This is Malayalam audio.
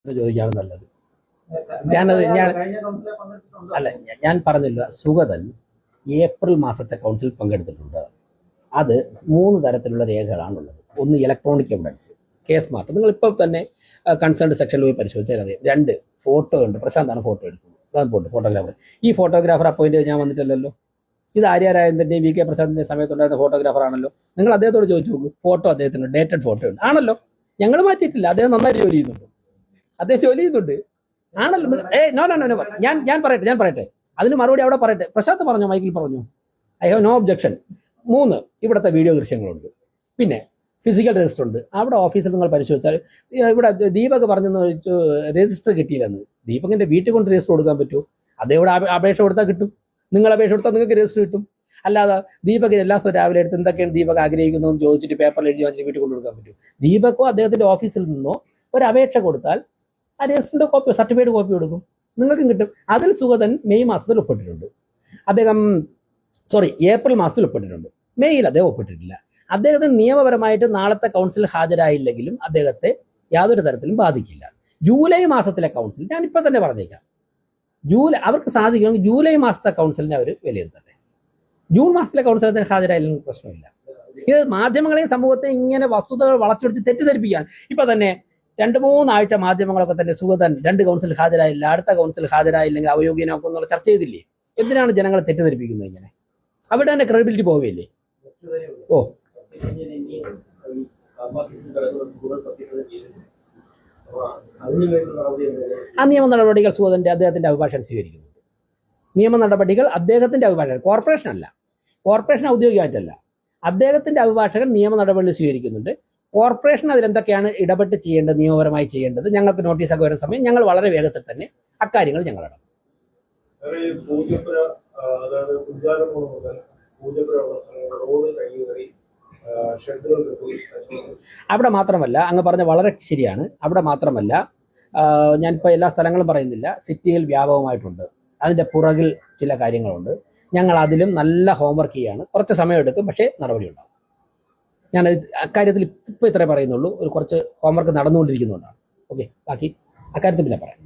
ചോദിക്കുകയാണ് നല്ലത്. ഞാനത് അല്ല ഞാൻ പറഞ്ഞില്ല. സുഗതൻ ഏപ്രിൽ മാസത്തെ കൗൺസിൽ പങ്കെടുത്തിട്ടുണ്ട്. അത് 3 തരത്തിലുള്ള രേഖകളാണുള്ളത്. ഒന്ന് ഇലക്ട്രോണിക് എവിഡൻസ്, കേസ് മാർട്ട്. നിങ്ങൾ ഇപ്പോൾ തന്നെ കൺസേൺഡ് സെക്ഷനിൽ പോയി പരിശോധിച്ചാൽ അറിയാം. 2 ഫോട്ടോ ഉണ്ട്. പ്രശാന്താണ് ഫോട്ടോ എടുക്കുന്നത്. അതാണ് ഫോട്ടോഗ്രാഫർ. ഈ ഫോട്ടോഗ്രാഫർ അപ്പോയിന്റ് ഞാൻ വന്നിട്ടില്ലല്ലോ. ഇത് ആര്യാരായന്റെയും വി കെ പ്രസാദിന്റെ സമയത്തുണ്ടായിരുന്ന ഫോട്ടോഗ്രാഫർ ആണല്ലോ. നിങ്ങൾ അദ്ദേഹത്തോട് ചോദിച്ചു നോക്കൂ. ഫോട്ടോ അദ്ദേഹത്തിന് ഡേറ്റഡ് ഫോട്ടോ ഉണ്ട് ആണല്ലോ. ഞങ്ങൾ മാറ്റിയിട്ടില്ല. അദ്ദേഹം നന്നായിട്ട് ജോലി ചെയ്യുന്നുണ്ട്. അദ്ദേഹം ജോലി ചെയ്യുന്നുണ്ട് ആണല്ലോ. നോ നോ നോ ഞാൻ പറയട്ടെ അതിന് മറുപടി അവിടെ പറയട്ടെ. പ്രശാന്ത് പറഞ്ഞു, മൈക്കിൽ പറഞ്ഞു. I have no objection. 3 ഇവിടുത്തെ വീഡിയോ ദൃശ്യങ്ങളുണ്ട്. പിന്നെ ഫിസിക്കൽ രജിസ്റ്റർ ഉണ്ട്. അവിടെ ഓഫീസിൽ നിങ്ങൾ പരിശോധിച്ചാൽ ഇവിടെ ദീപക് പറഞ്ഞെന്ന് വെച്ചു രജിസ്റ്റർ കിട്ടിയില്ലെന്ന്. ദീപകിന്റെ വീട്ടിൽ കൊണ്ട് രജിസ്റ്റർ കൊടുക്കാൻ പറ്റുമോ? അതേ ഇവിടെ അപേക്ഷ കൊടുത്താൽ കിട്ടും. നിങ്ങൾ അപേക്ഷ കൊടുത്താൽ നിങ്ങൾക്ക് രജിസ്റ്റർ കിട്ടും. അല്ലാതെ ദീപകിന് എല്ലാ ദിവസവും രാവിലെ എടുത്ത് എന്തൊക്കെയാണ് ദീപക് ആഗ്രഹിക്കുന്നതെന്ന് ചോദിച്ചിട്ട് പേപ്പറിൽ എഴുതി വാങ്ങിച്ച് വീട്ടിൽ കൊണ്ടു കൊടുക്കാൻ പറ്റും? ദീപക്കോ അദ്ദേഹത്തിന്റെ ഓഫീസിൽ നിന്നോ ഒരു അപേക്ഷ കൊടുത്താൽ ആ രജിസ്റ്ററിന്റെ കോപ്പി, സർട്ടിഫിക്കറ്റ് കോപ്പി കൊടുക്കും, നിങ്ങൾക്കും കിട്ടും. അതിൽ സുഗതൻ മെയ് മാസത്തിൽ ഒപ്പിട്ടിട്ടുണ്ട്. അദ്ദേഹം ഏപ്രിൽ മാസത്തിൽ ഒപ്പിട്ടിട്ടുണ്ട്. മെയ്യിൽ അദ്ദേഹം ഒപ്പിട്ടിട്ടില്ല. അദ്ദേഹത്തിന് നിയമപരമായിട്ട് നാളത്തെ കൗൺസിൽ ഹാജരായില്ലെങ്കിലും അദ്ദേഹത്തെ യാതൊരു തരത്തിലും ബാധിക്കില്ല. ജൂലൈ മാസത്തിലെ കൗൺസിൽ ഞാനിപ്പോൾ തന്നെ പറഞ്ഞേക്കാം. അവർക്ക് സാധിക്കുമെങ്കിൽ ജൂലൈ മാസത്തെ കൗൺസിലിനെ അവർ വിലയിരുത്തട്ടെ. ജൂൺ മാസത്തിലെ കൗൺസിലത്തിന് ഹാജരായില്ലെങ്കിൽ പ്രശ്നമില്ല. ഇത് മാധ്യമങ്ങളെയും സമൂഹത്തെ ഇങ്ങനെ വസ്തുതകൾ വളച്ചെടുത്ത് തെറ്റിദ്ധരിപ്പിക്കാൻ. ഇപ്പൊ തന്നെ 2-3 ആഴ്ച മാധ്യമങ്ങളൊക്കെ തന്നെ സുഗതൻ 2 കൗൺസിൽ ഹാജരായില്ല, അടുത്ത കൗൺസിൽ ഹാജരായില്ലെങ്കിൽ അയോഗ്യനാക്കും എന്നുള്ള ചർച്ച ചെയ്തില്ലേ? എന്തിനാണ് ജനങ്ങളെ തെറ്റിദ്ധരിപ്പിക്കുന്നത് ഇങ്ങനെ? അവിടെ തന്നെ ക്രെഡിബിലിറ്റി പോവുകയില്ലേ? ആ നിയമ നടപടികൾ അദ്ദേഹത്തിന്റെ അഭിഭാഷകൻ സ്വീകരിക്കുന്നുണ്ട്. നിയമ നടപടികൾ അദ്ദേഹത്തിന്റെ അഭിഭാഷകൻ, കോർപ്പറേഷൻ അല്ല. കോർപ്പറേഷൻ ഔദ്യോഗികമായിട്ടല്ല. അദ്ദേഹത്തിന്റെ അഭിഭാഷകൻ നിയമ നടപടികൾ സ്വീകരിക്കുന്നുണ്ട്. കോർപ്പറേഷൻ അതിലെന്തൊക്കെയാണ് ഇടപെട്ട് ചെയ്യേണ്ടത്, നിയമപരമായി ചെയ്യേണ്ടത്, ഞങ്ങൾക്ക് നോട്ടീസൊക്കെ വരുന്ന സമയം ഞങ്ങൾ വളരെ വേഗത്തിൽ തന്നെ അക്കാര്യങ്ങൾ ഞങ്ങൾ ഇടപെടും. അവിടെ മാത്രമല്ല, അങ്ങ് പറഞ്ഞ വളരെ ശരിയാണ്. അവിടെ മാത്രമല്ല, ഞാനിപ്പോൾ എല്ലാ സ്ഥലങ്ങളും പറയുന്നില്ല, സിറ്റിയിൽ വ്യാപകമായിട്ടുണ്ട്. അതിൻ്റെ പുറകിൽ ചില കാര്യങ്ങളുണ്ട്. ഞങ്ങൾ അതിലും നല്ല ഹോംവർക്ക് ചെയ്യാണ്. കുറച്ച് സമയമെടുക്കും, പക്ഷേ നടപടി ഉണ്ടാവും. ഞാൻ അക്കാര്യത്തിൽ ഇപ്പോൾ ഇത്രേ പറയുന്നുള്ളൂ. കുറച്ച് ഹോംവർക്ക് നടന്നുകൊണ്ടിരിക്കുന്നതുകൊണ്ടാണ്. ഓക്കെ, ബാക്കി അക്കാര്യത്തിൽ പിന്നെ പറയാം.